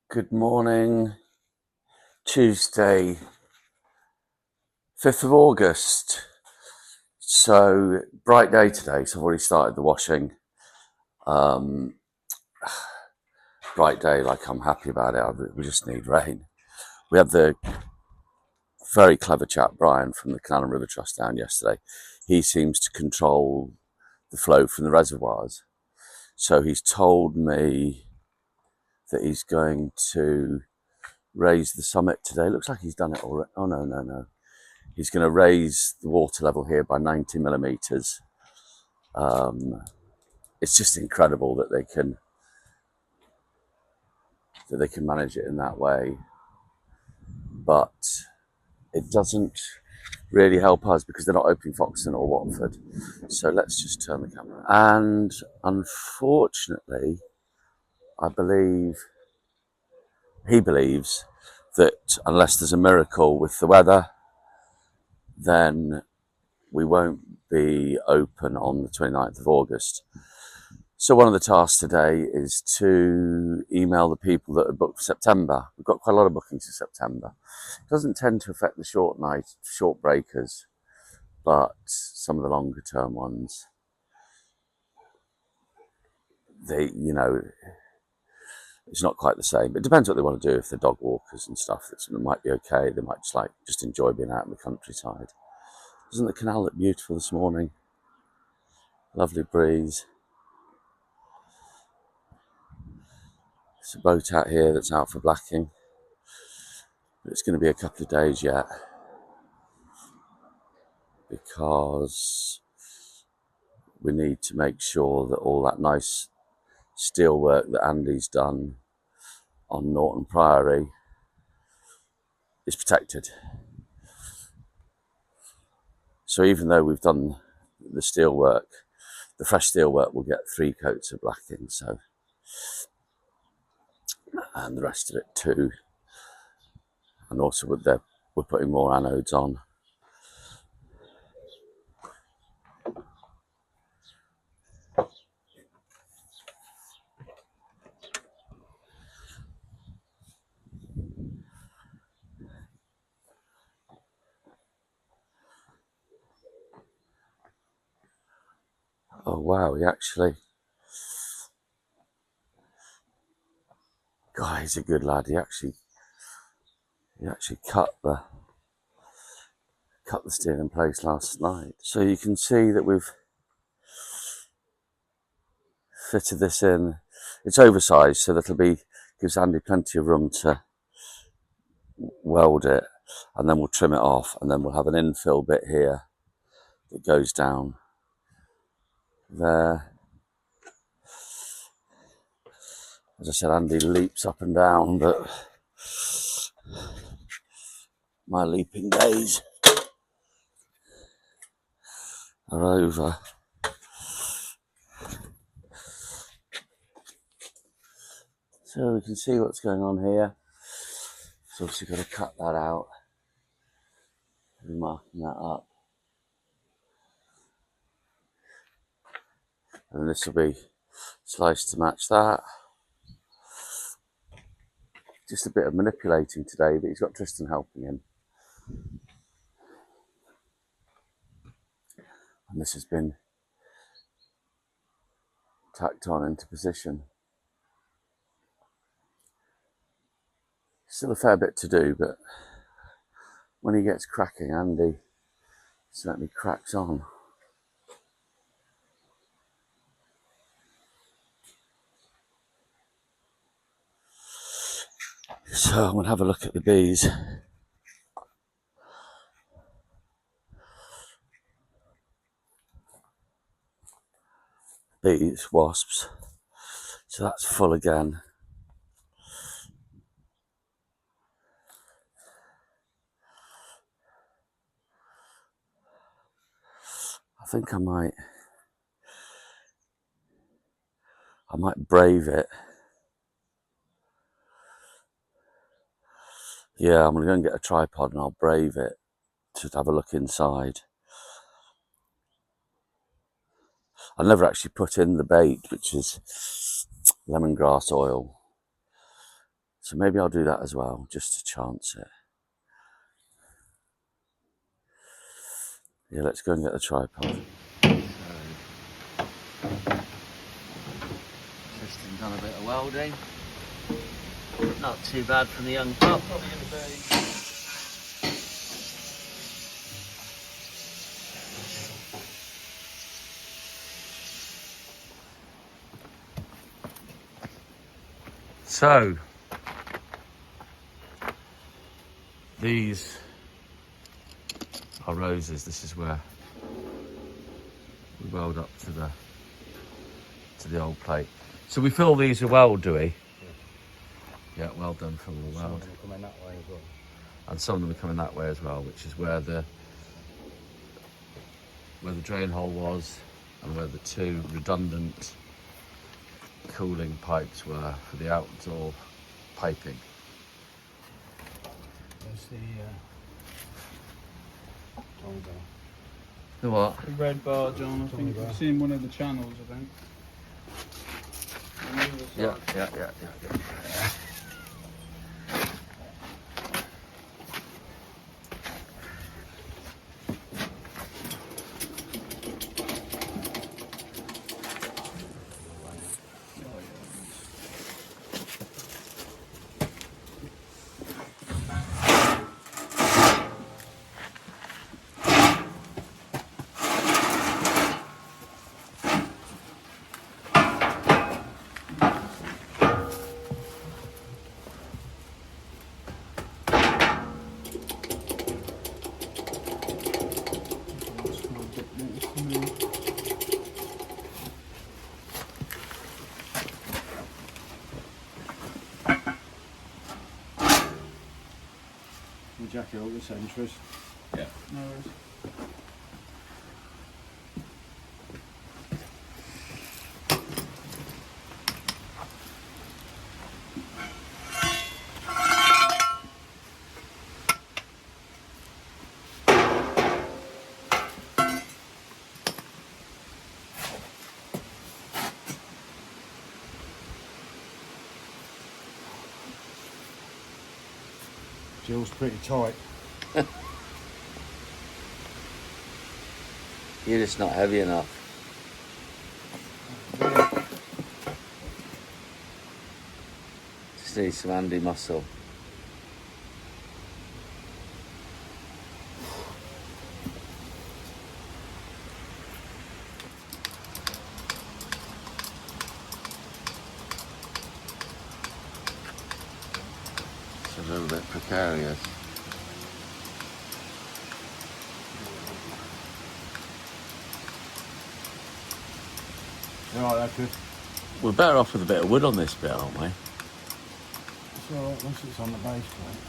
Good morning, Tuesday, 5th of August. So, bright day today, so I've already started the washing. Bright day, like I'm happy about it. We just need rain. We had the very clever chap, Brian, from the Canal and River Trust down yesterday. He seems to control the flow from the reservoirs. So he's told me that he's going to raise the summit today. Looks like he's done it already. Oh, no. He's going to raise the water level here by 90 millimetres. It's just incredible that they can manage it in that way, but it doesn't really help us because they're not opening Foxton or Watford. So let's just turn the camera. And unfortunately, I believe he believes that unless there's a miracle with the weather, then we won't be open on the 29th of August. So one of the tasks today is to email the people that are booked for September. We've got quite a lot of bookings for September. It doesn't tend to affect the short breakers, but some of the longer term ones, it's not quite the same. It depends what they want to do. If they're dog walkers and stuff, it might be okay. They might just enjoy being out in the countryside. Doesn't the canal look beautiful this morning? Lovely breeze. There's a boat out here that's out for blacking. But it's going to be a couple of days yet, because we need to make sure that all that nice steel work that Andy's done on Norton Priory is protected. So even though we've done the steel work, the fresh steel work will get 3 coats of blacking, so, and the rest of it too. And also we're putting more anodes on. Oh wow, God, he's a good lad. He actually cut the steel in place last night. So you can see that we've fitted this in. It's oversized, so gives Andy plenty of room to weld it, and then we'll trim it off, and then we'll have an infill bit here that goes down there. As I said, Andy leaps up and down, but my leaping days are over. So we can see what's going on here. So obviously got to cut that out. I'll be marking that up. And this will be sliced to match that. Just a bit of manipulating today, but he's got Tristan helping him. And this has been tacked on into position. Still a fair bit to do, but when he gets cracking, Andy certainly cracks on. So I'm going to have a look at the bees. Bees, wasps. So that's full again. I think I might brave it. Yeah, I'm going to go and get a tripod and I'll brave it to have a look inside. I never actually put in the bait, which is lemongrass oil. So maybe I'll do that as well, just to chance it. Yeah, let's go and get the tripod. Tristan done a bit of welding. Not too bad from the young pup. Probably going to be. So, these are roses. This is where we weld up to the old plate. So we fill these with weld, do we? Yeah, well done, fill the weld. Some of them are coming that way as well. And some of them are coming that way as well, which is where the drain hole was and where the two redundant cooling pipes were for the outdoor piping. There's the Tommy bar. The what? The red bar, John. I think you've seen one of the channels, I think. Yeah. Jacket all the centres. Yeah. No worries. Jill's pretty tight. You're just not heavy enough. Just need some handy muscle. It's a little bit precarious. Right, that's good. We're better off with a bit of wood on this bit, aren't we? It's alright once it's on the base plate.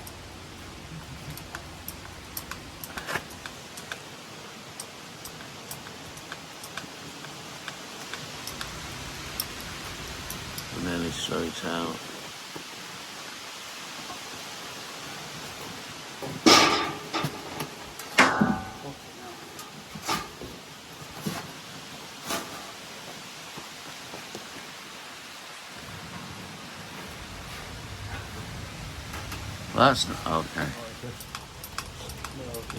We're nearly straight out. Well, that's not okay.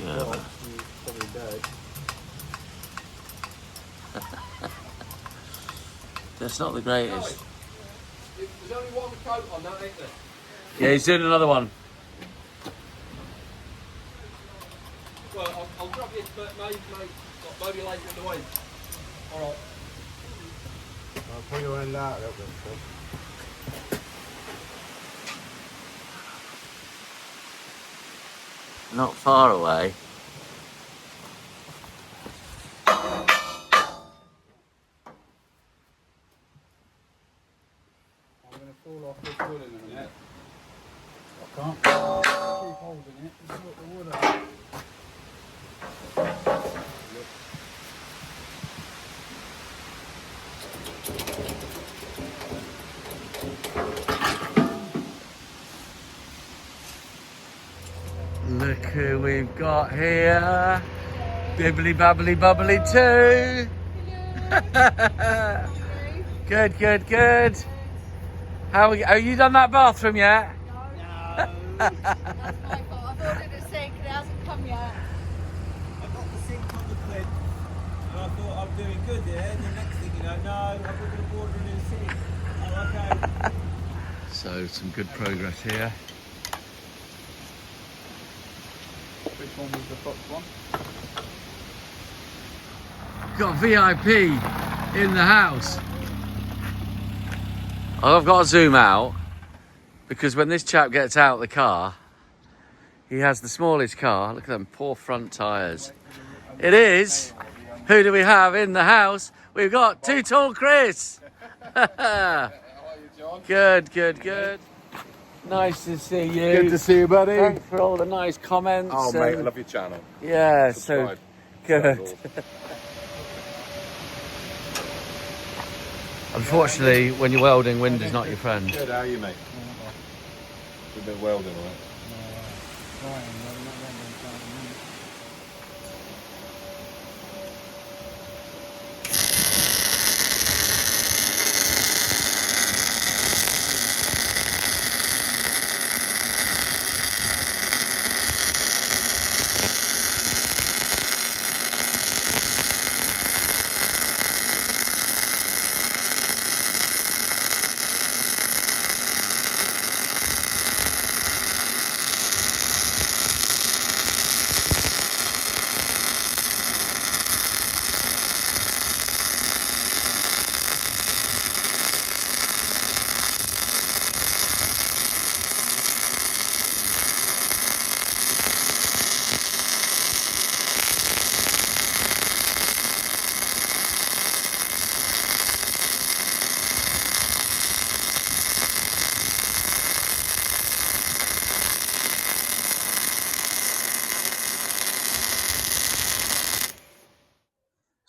Yeah, but that's not the greatest. There's only one coat on that, ain't there? Yeah, he's doing another one. Well, I'll drop you, but maybe later in the week. Alright. I'll put your end out a little bit. Not far away. I'm going to fall off this wood in a minute. I can't keep holding it and sort the wood out. Look who we've got here. Bibbly babbly bubbly too. Good. How are you done that bathroom yet? No, That's my fault. I've ordered a sink and it hasn't come yet. I got the sink on the clip and I thought I'm doing good here, and the next thing you know, no, I'm going to order a new sink. Oh, okay. So some good progress here. Which one was the first one? Got VIP in the house. I've got to zoom out because when this chap gets out of the car, he has the smallest car. Look at them poor front tyres. It is. Who do we have in the house? We've got Too Tall Chris. Good, good, good. Nice to see you. Good to see you, buddy. Thanks for all the nice comments. Oh, mate, I love your channel. Yeah, Subscribe. so good. Sounds awesome. Unfortunately, when you're welding, wind is not your friend. Good, how are you, mate? We've been welding, all right?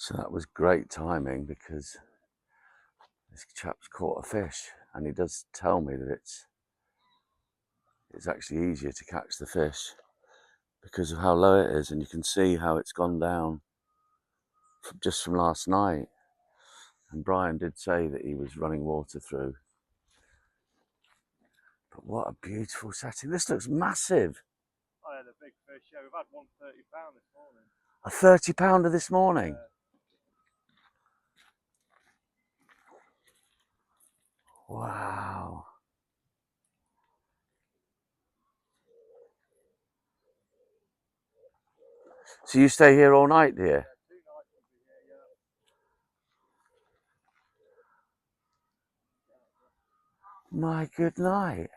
So that was great timing because this chap's caught a fish, and he does tell me that it's actually easier to catch the fish because of how low it is, and you can see how it's gone down just from last night. And Brian did say that he was running water through. But what a beautiful setting. This looks massive. I had a big fish, yeah, we've had one 30-pound this morning. A 30-pounder this morning. Wow. So you stay here all night, dear? 2 nights will be here, yeah. My good night.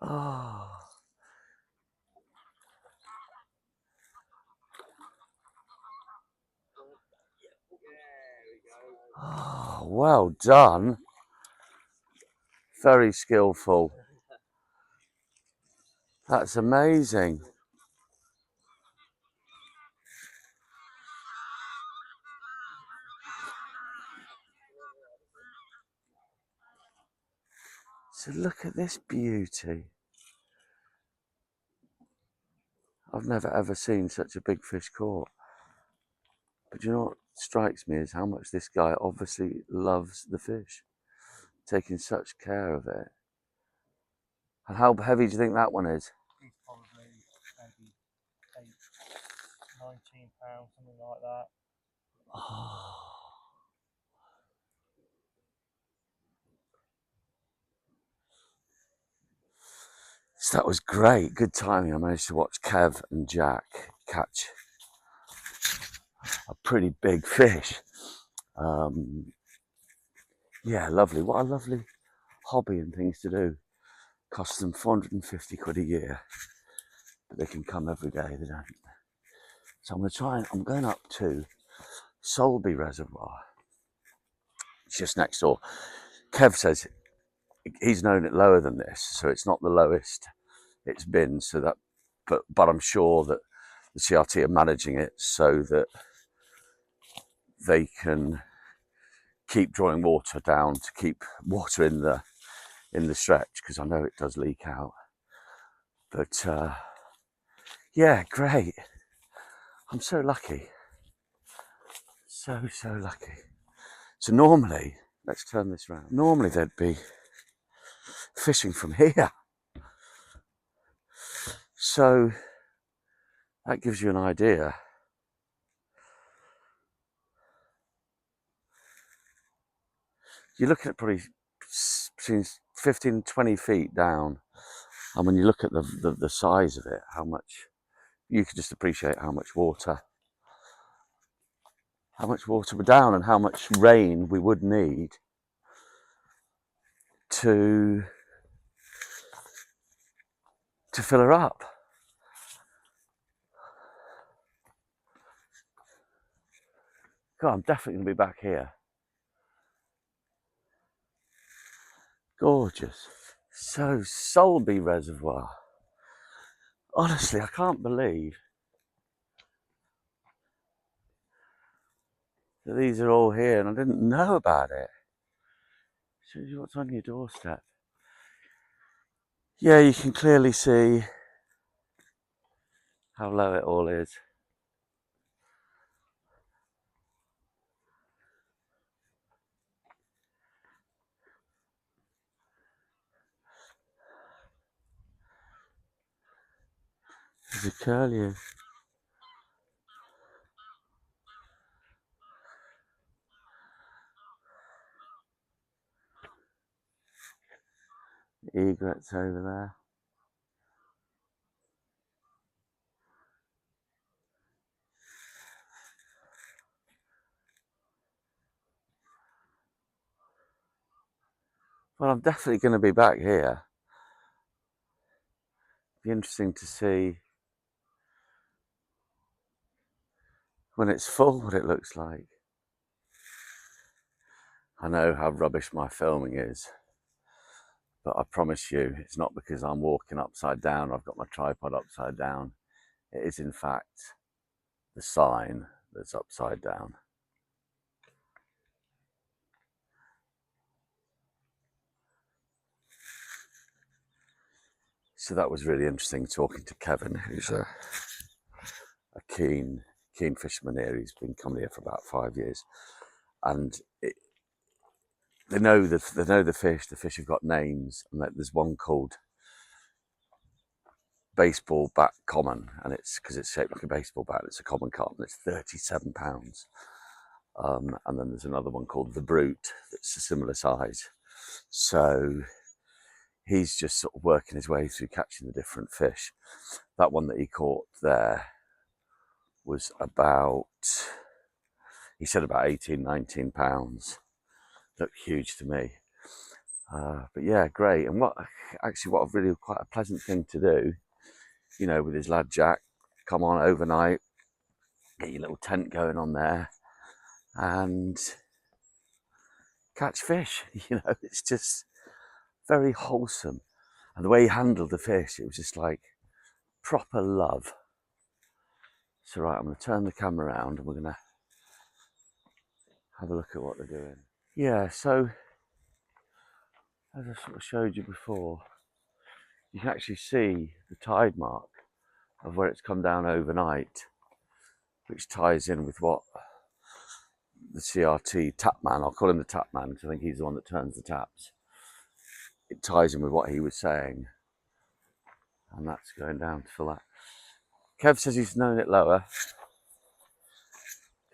Oh. Oh, well done. Very skillful. That's amazing. So look at this beauty. I've never ever seen such a big fish caught. But you know what strikes me is how much this guy obviously loves the fish, taking such care of it. And how heavy do you think that one is? He's probably maybe 8, 19 pounds, something like that. Oh. So that was great, good timing. I managed to watch Kev and Jack catch a pretty big fish. Yeah, lovely. What a lovely hobby and things to do. Costs them 450 quid a year, but they can come every day, they don't. So I'm going to try and I'm going up to Solby Reservoir. It's just next door. Kev says he's known it lower than this, so it's not the lowest it's been. So that, but I'm sure that the CRT are managing it so that they can keep drawing water down to keep water in the in the stretch, because I know it does leak out. But yeah, great. I'm so lucky. So lucky. So normally, let's turn this round. Normally they'd be fishing from here. So that gives you an idea. You're looking at probably between 15 and 20 feet down. And when you look at the size of it, how much, you can just appreciate how much water we're down and how much rain we would need to fill her up. God, I'm definitely going to be back here. Gorgeous. So, Solby Reservoir. Honestly, I can't believe that these are all here and I didn't know about it. Shows you what's on your doorstep. Yeah, you can clearly see how low it all is. There's a curlew. Egrets over there. Well, I'm definitely going to be back here. Be interesting to see when it's full what it looks like. I know how rubbish my filming is, but I promise you it's not because I'm walking upside down or I've got my tripod upside down. It is in fact the sign that's upside down. So that was really interesting talking to Kevin, who's a keen fisherman here. He's been coming here for about 5 years, and they know the fish. The fish have got names, and there's one called baseball bat common, and it's because it's shaped like a baseball bat. It's a common carp, and it's 37 pounds. And then there's another one called the brute that's a similar size. So he's just sort of working his way through catching the different fish. That one that he caught there was about, he said about 18, 19 pounds. Looked huge to me. But yeah, great. And what a really quite a pleasant thing to do, you know, with his lad Jack, come on overnight, get your little tent going on there and catch fish. You know, it's just very wholesome. And the way he handled the fish, it was just like proper love. So right, I'm going to turn the camera around and we're going to have a look at what they're doing. Yeah, so as I sort of showed you before, you can actually see the tide mark of where it's come down overnight, which ties in with what the CRT tap man, I'll call him the tap man because I think he's the one that turns the taps. It ties in with what he was saying, and that's going down to fill that. Kev says he's known it lower.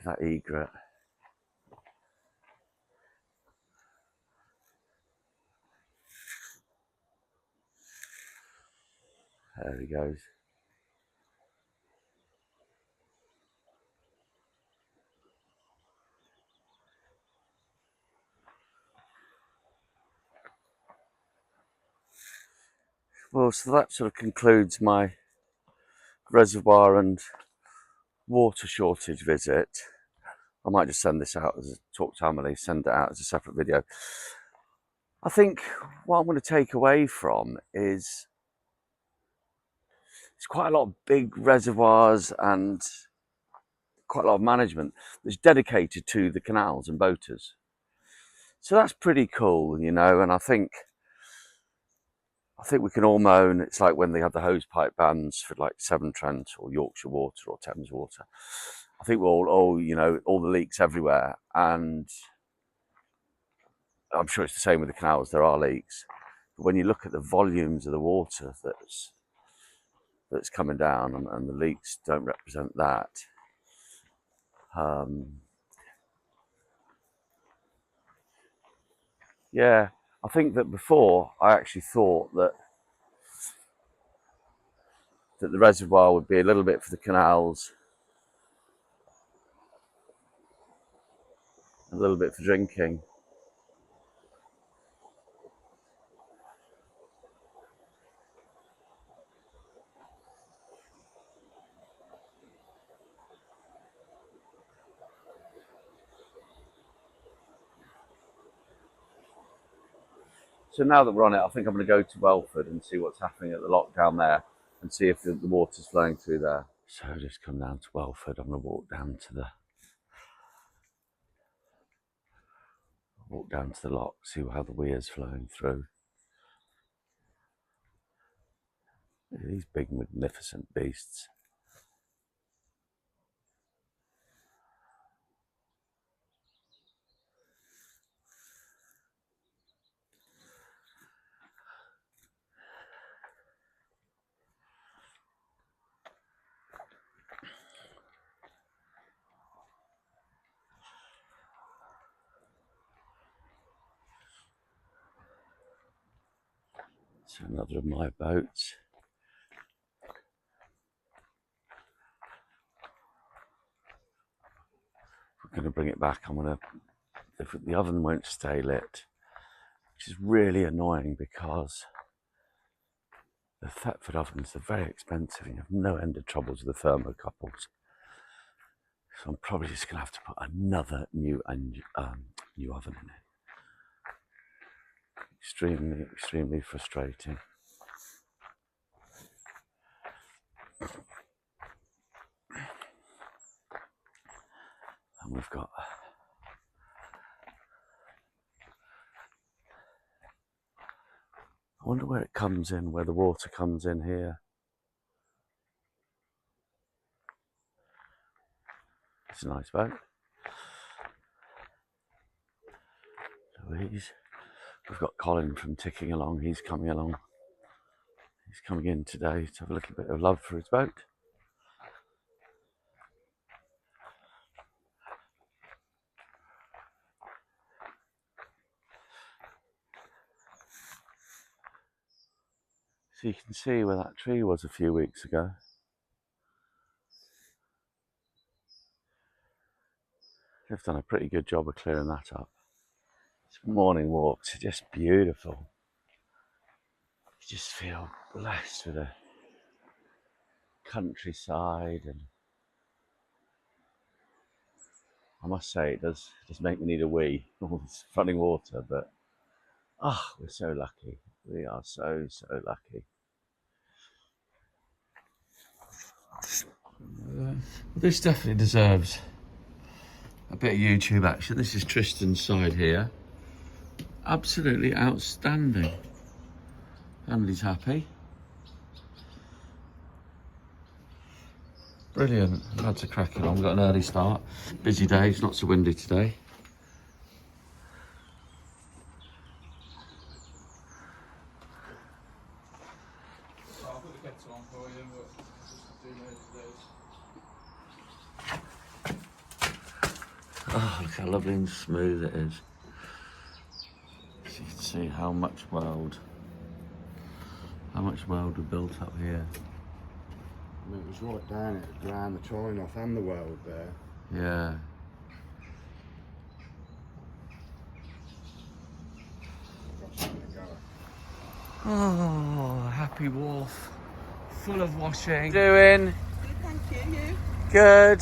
That egret. There he goes. Well, so that sort of concludes my reservoir and water shortage visit. I might just send this out as a talk to Emily, send it out as a separate video. I think what I'm going to take away from is it's quite a lot of big reservoirs and quite a lot of management that's dedicated to the canals and boaters. So that's pretty cool, you know, and I think I think we can all moan. It's like when they have the hose pipe bans for like Severn Trent or Yorkshire Water or Thames Water. I think we're all, you know, all the leaks everywhere, and I'm sure it's the same with the canals. There are leaks, but when you look at the volumes of the water that's coming down, and the leaks don't represent that. Yeah, I think that before I actually thought that the reservoir would be a little bit for the canals, a little bit for drinking. So now that we're on it, I think I'm going to go to Welford and see what's happening at the lock down there and see if the water's flowing through there. So just come down to Welford. I'm going to walk down to the lock, see how the weir's flowing through. Look at these big, magnificent beasts. So another of my boats. We're going to bring it back. The oven won't stay lit, which is really annoying because the Thetford ovens are very expensive and you have no end of troubles with the thermocouples. So I'm probably just going to have to put another new oven in it. Extremely, extremely frustrating. And we've got I wonder where it comes in, where the water comes in here. It's a nice boat. Louise. We've got Colin from Ticking Along. He's coming along. He's coming in today to have a little bit of love for his boat. So you can see where that tree was a few weeks ago. They've done a pretty good job of clearing that up. These morning walks are just beautiful. You just feel blessed with the countryside, and I must say it does make me need a wee. All this running water, but we're so lucky. We are so lucky. This definitely deserves a bit of YouTube action. This is Tristan's side here. Absolutely outstanding. Emily's happy. Brilliant. Lads are cracking on. We've got an early start. Busy day. It's not so windy today. I'll put the kettle on for you, but just do those. Oh, look how lovely and smooth it is. So you can see how much weld we built up here. I mean, it was right down it, ground the trying off and the weld there. Yeah. Oh, happy Wharf. Full of washing. Doing? Good, thank you. You? Good.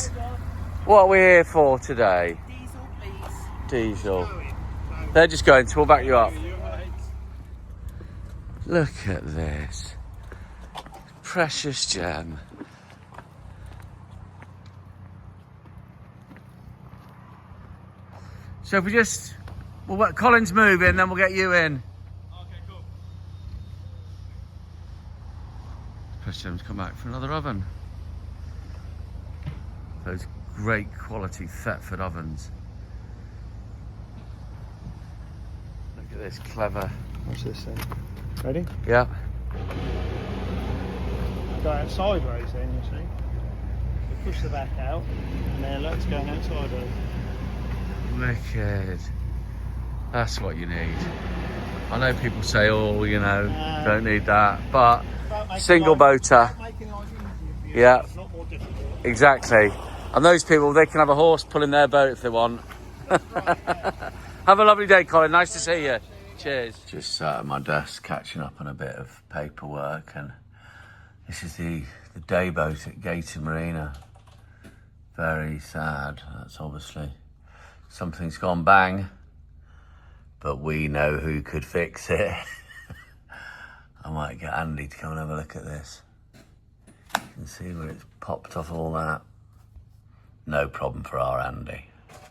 What are we here for today? Diesel, please. Diesel. They're just going to, we'll back you up. Look at this. Precious gem. So if we'll let Colin's move in, then we'll get you in. Okay, cool. requested him to come back for another oven. Those great quality Thetford ovens. Look at this clever. What's this thing? Ready? Yeah. Go out sideways then, you see. So push the back out, and then let's go outside. Wicked. That's what you need. I know people say, oh, you know, don't need that, but single motor. Yeah, exactly. And those people, they can have a horse pulling their boat if they want. Have a lovely day, Colin. Nice to see you. Cheers. Just sat at my desk catching up on a bit of paperwork, and this is the day boat at Gayton Marina. Very sad. That's obviously something's gone bang, but we know who could fix it. I might get Andy to come and have a look at this. You can see where it's popped off all that. No problem for our Andy.